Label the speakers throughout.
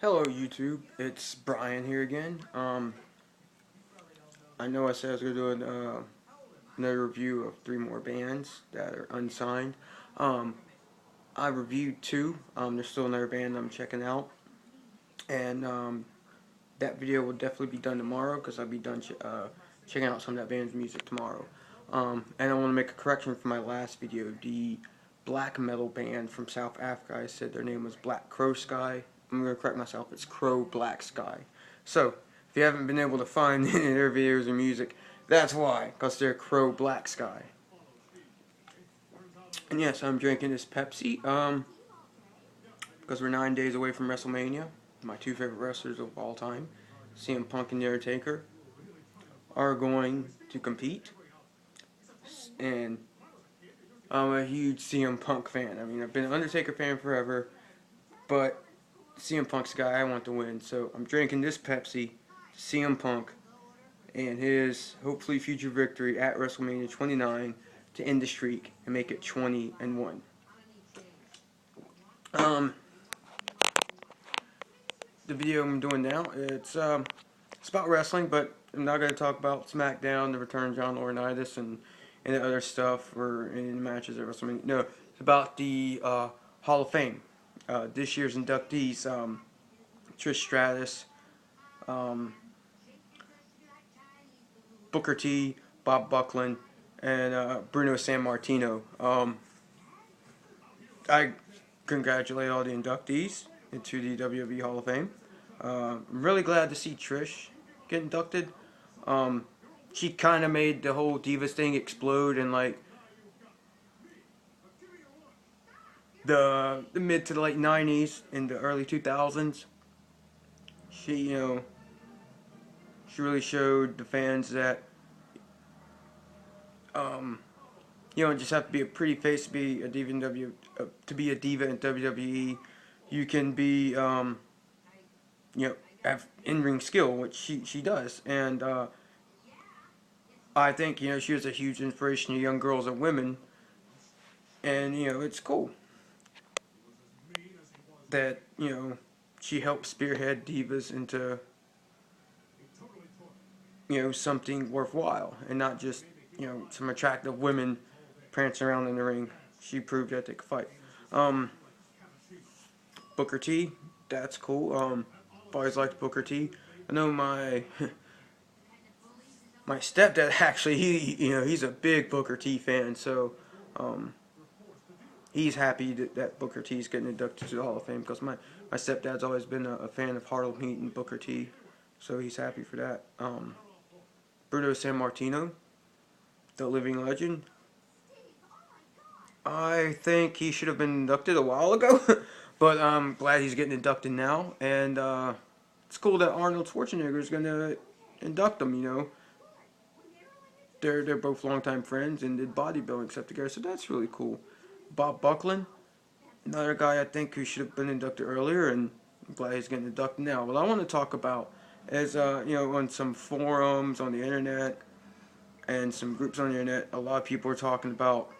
Speaker 1: Hello YouTube, it's Brian here again. I know I said I was going to do another review of 3 more bands that are unsigned. Um, I reviewed 2, there's still another band I'm checking out, and that video will definitely be done tomorrow because I'll be done checking out some of that band's music tomorrow. And I want to make a correction from my last video. The black metal band from South Africa, I said their name was Black Crow Sky. I'm going to correct myself, it's Crow Black Sky. So, if you haven't been able to find any of their videos or music, that's why, because they're Crow Black Sky. And yes, I'm drinking this Pepsi, because we're 9 days away from WrestleMania. My 2 favorite wrestlers of all time, CM Punk and The Undertaker, are going to compete. And I'm a huge CM Punk fan. I mean, I've been an Undertaker fan forever, but CM Punk's guy, I want to win. So I'm drinking this Pepsi, CM Punk, and his hopefully future victory at WrestleMania 29 to end the streak and make it 20-1. The video I'm doing now, it's about wrestling, but I'm not going to talk about SmackDown, the return of John Laurinaitis, and the other stuff or any matches at WrestleMania. No, it's about the Hall of Fame. This year's inductees, Trish Stratus, Booker T, Bob Backlund, and Bruno Sammartino. I congratulate all the inductees into the WWE Hall of Fame. I'm really glad to see Trish get inducted. She kind of made the whole Divas thing explode in like the mid to the late 90s and the early 2000s. She really showed the fans that you don't just have to be a pretty face to be a diva in WWE. You can be have in-ring skill, which she does, and I think she was a huge inspiration to young girls and women, and it's cool that she helped spearhead divas into something worthwhile and not just some attractive women prancing around in the ring. She proved that they could fight. Booker T, that's cool. I've always liked Booker T. I know my my stepdad actually he's a big Booker T fan, so he's happy that Booker T is getting inducted to the Hall of Fame because my stepdad's always been a fan of Harlem Heat and Booker T, so he's happy for that. Bruno Sammartino, the living legend. I think he should have been inducted a while ago, but I'm glad he's getting inducted now, and it's cool that Arnold Schwarzenegger is going to induct him. They're both longtime friends and did bodybuilding stuff together, so that's really cool. Bob Backlund, another guy I think who should have been inducted earlier, and I'm glad he's getting inducted now. What I want to talk about is, on some forums on the internet and some groups on the internet, a lot of people are talking about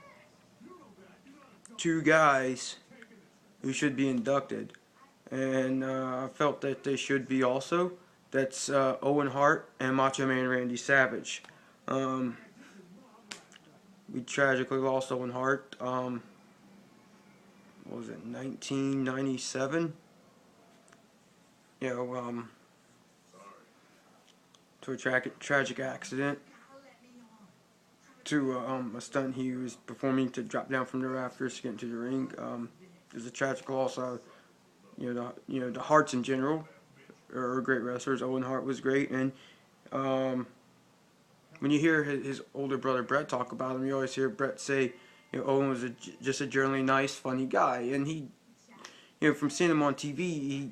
Speaker 1: 2 guys who should be inducted, and I felt that they should be also. That's Owen Hart and Macho Man Randy Savage. We tragically lost Owen Hart. What was it, 1997? To a tragic accident, to a stunt he was performing to drop down from the rafters to get into the ring. It was a tragic loss. The Harts in general are great wrestlers. Owen Hart was great, and when you hear his older brother Brett talk about him, you always hear Brett say, Owen was just a generally nice, funny guy, and he, from seeing him on TV, he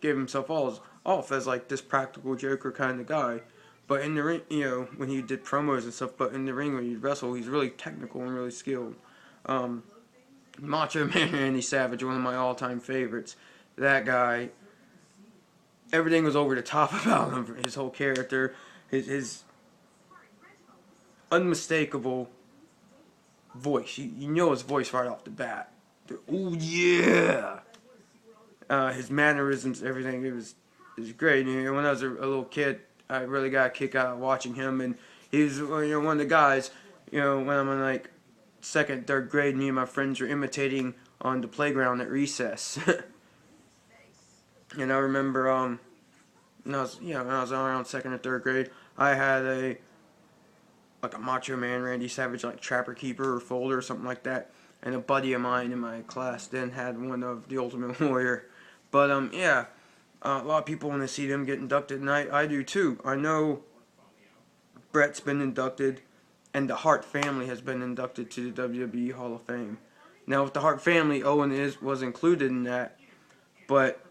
Speaker 1: gave himself off as like this practical joker kind of guy. But in the ring, when he did promos and stuff, but in the ring when he wrestle, he's really technical and really skilled. Macho Man Randy Savage, one of my all-time favorites. That guy, everything was over the top about him. His whole character, his unmistakable voice. You know his voice right off the bat. Oh yeah! his mannerisms, everything. It was great. You know, when I was a little kid, I really got a kick out of watching him, and he was one of the guys. When I'm in like second, third grade, me and my friends were imitating on the playground at recess. And I remember when I was around second or third grade, I had a Macho Man Randy Savage like Trapper Keeper or folder or something like that, and a buddy of mine in my class then had one of the Ultimate Warrior. But yeah, a lot of people want to see them get inducted, and I do too. I know Brett's been inducted, and the Hart family has been inducted to the WWE Hall of Fame. Now with the Hart family, Owen was included in that, but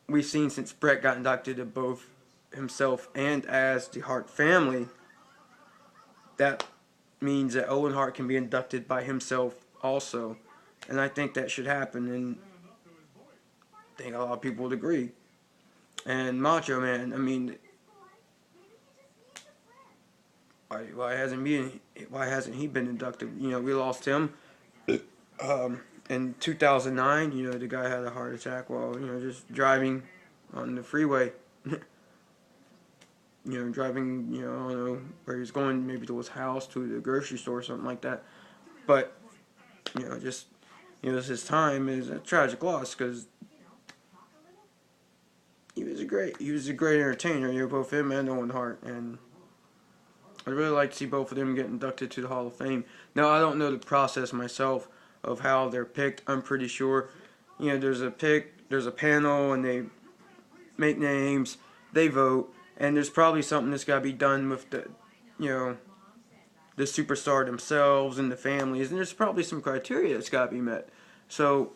Speaker 1: we've seen since Brett got inducted of both himself and as the Hart family, that means that Owen Hart can be inducted by himself also. And I think that should happen, and I think a lot of people would agree. And Macho Man, I mean, why hasn't he been inducted? We lost him in 2009. The guy had a heart attack while just driving on the freeway. Driving, I don't know where he was going, maybe to his house, to the grocery store, or something like that. But, it's his time is a tragic loss, because he was a great entertainer, both him and Owen Hart, and I'd really like to see both of them get inducted to the Hall of Fame. Now, I don't know the process myself of how they're picked. I'm pretty sure, there's a panel, and they make names, they vote, and there's probably something that's got to be done with the superstar themselves and the families, and there's probably some criteria that's got to be met. So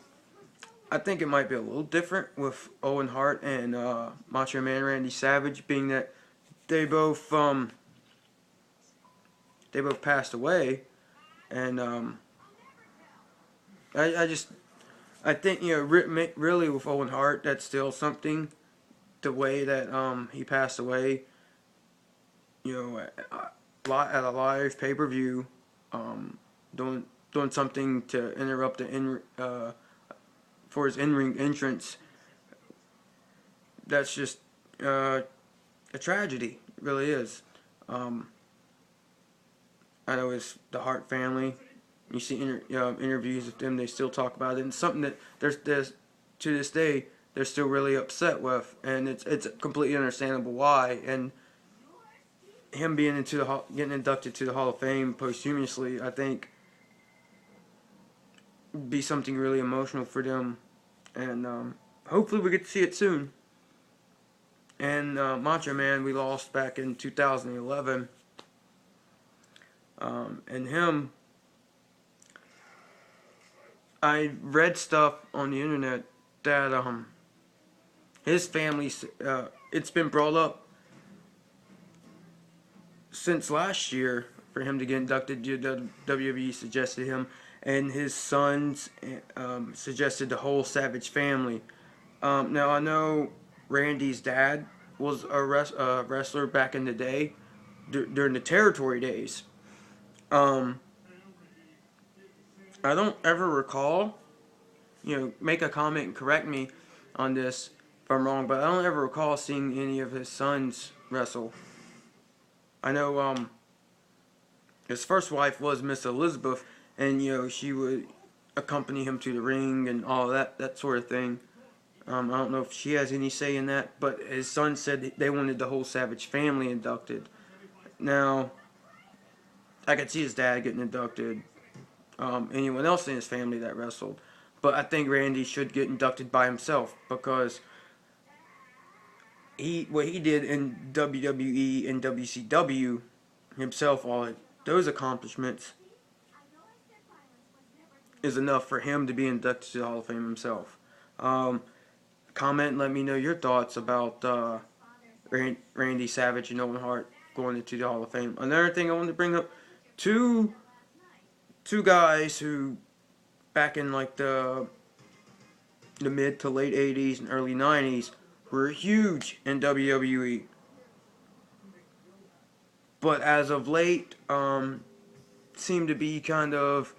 Speaker 1: I think it might be a little different with Owen Hart and Macho Man Randy Savage, being that they both passed away, and I think really with Owen Hart, that's still something. The way that he passed away, at a live pay-per-view, doing something to interrupt for his in-ring entrance. That's just a tragedy. It really is. I know it's the Hart family. You see interviews with them; they still talk about it, and something that there's to this day they're still really upset with, and it's completely understandable why. And him being getting inducted to the Hall of Fame posthumously, I think, would be something really emotional for them, and hopefully we get to see it soon. And Macho Man, we lost back in 2011, and him, I read stuff on the internet that his family, it's been brought up since last year for him to get inducted. WWE suggested him, and his sons suggested the whole Savage family. Now I know Randy's dad was a wrestler back in the day, during the territory days. I don't ever recall, make a comment and correct me on this if I'm wrong, but I don't ever recall seeing any of his sons wrestle. I know his first wife was Miss Elizabeth, and she would accompany him to the ring and all that sort of thing. I don't know if she has any say in that, but his son said they wanted the whole Savage family inducted. Now, I could see his dad getting inducted, anyone else in his family that wrestled, but I think Randy should get inducted by himself, because what he did in WWE and WCW himself, all those accomplishments, is enough for him to be inducted to the Hall of Fame himself. Comment and let me know your thoughts about Randy Savage and Owen Hart going into the Hall of Fame. Another thing I wanted to bring up, two guys who back in like the mid to late 80s and early 90s were huge in WWE, but as of late seem to be kind of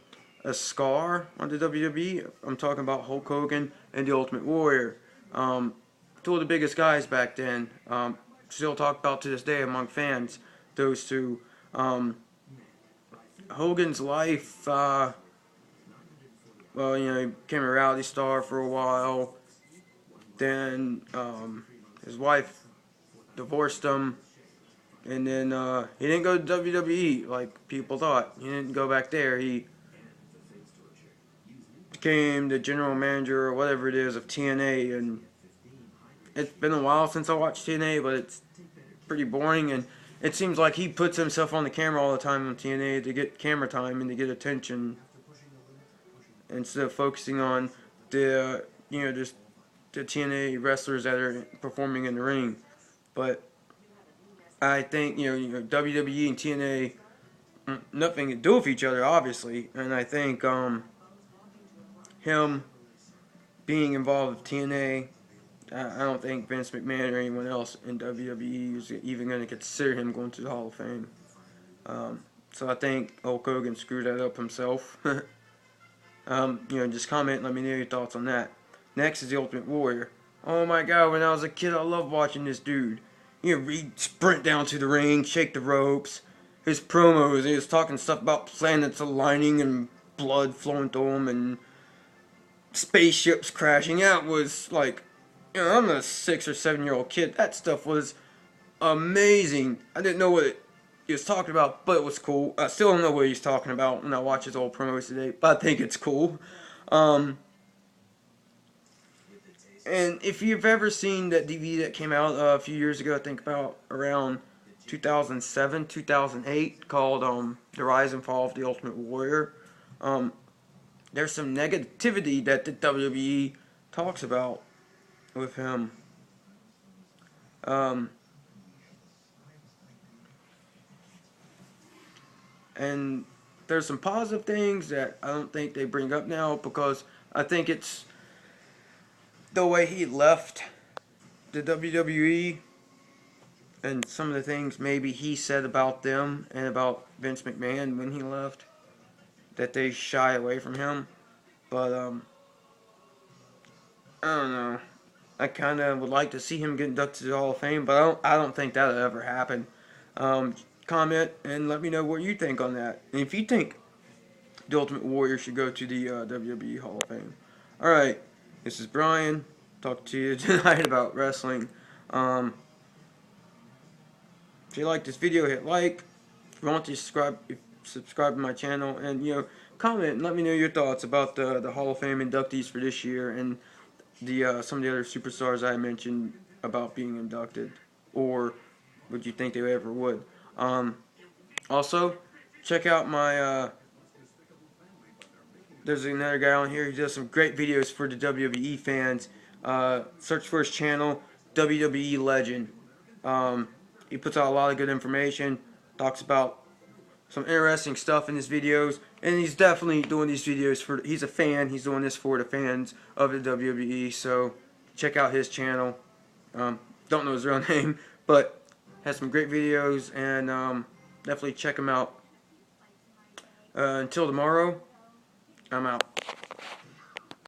Speaker 1: a scar on the WWE. I'm talking about Hulk Hogan and the Ultimate Warrior. Two of the biggest guys back then. Still talked about to this day among fans. Those two. Hogan's life. Well, you know, he became a reality star for a while. Then his wife divorced him, and then he didn't go to WWE like people thought. He didn't go back there. He became the general manager or whatever it is of TNA, and it's been a while since I watched TNA, but it's pretty boring, and it seems like he puts himself on the camera all the time on TNA to get camera time and to get attention instead of focusing on the, you know, just the TNA wrestlers that are performing in the ring. But I think, you know, WWE and TNA, nothing to do with each other, obviously, and I think him being involved with TNA, I don't think Vince McMahon or anyone else in WWE is even going to consider him going to the Hall of Fame. So I think Hulk Hogan screwed that up himself. You know, just comment and let me know your thoughts on that. Next is the Ultimate Warrior. Oh my God, when I was a kid, I loved watching this dude. You know, he'd sprint down to the ring, shake the ropes. His promos, he was talking stuff about planets aligning and blood flowing through them and spaceships crashing. That was like, you know, I'm a 6 or 7-year-old kid. That stuff was amazing. I didn't know what he was talking about, but it was cool. I still don't know what he's talking about when I watch his old promos today, but I think it's cool. And if you've ever seen that DVD that came out a few years ago, I think about around 2007, 2008, called The Rise and Fall of the Ultimate Warrior, there's some negativity that the WWE talks about with him. And there's some positive things that I don't think they bring up now, because I think it's the way he left the WWE and some of the things maybe he said about them and about Vince McMahon when he left, that they shy away from him. But I don't know. I kind of would like to see him get inducted to the Hall of Fame, but I don't think that'll ever happen. Comment and let me know what you think on that. And if you think the Ultimate Warrior should go to the WWE Hall of Fame. Alright, this is Brian. Talk to you tonight about wrestling. If you like this video, hit like. If you want to subscribe to my channel. And, you know, comment and let me know your thoughts about the Hall of Fame inductees for this year and the some of the other superstars I mentioned about being inducted, or would you think they ever would? Also, check out my there's another guy on here. He does some great videos for the WWE fans. Search for his channel, WWE Legend. He puts out a lot of good information, talks about some interesting stuff in his videos, and he's definitely doing these videos for, he's a fan, he's doing this for the fans of the WWE, so check out his channel. Don't know his real name, but has some great videos, and definitely check him out. Until tomorrow, I'm out.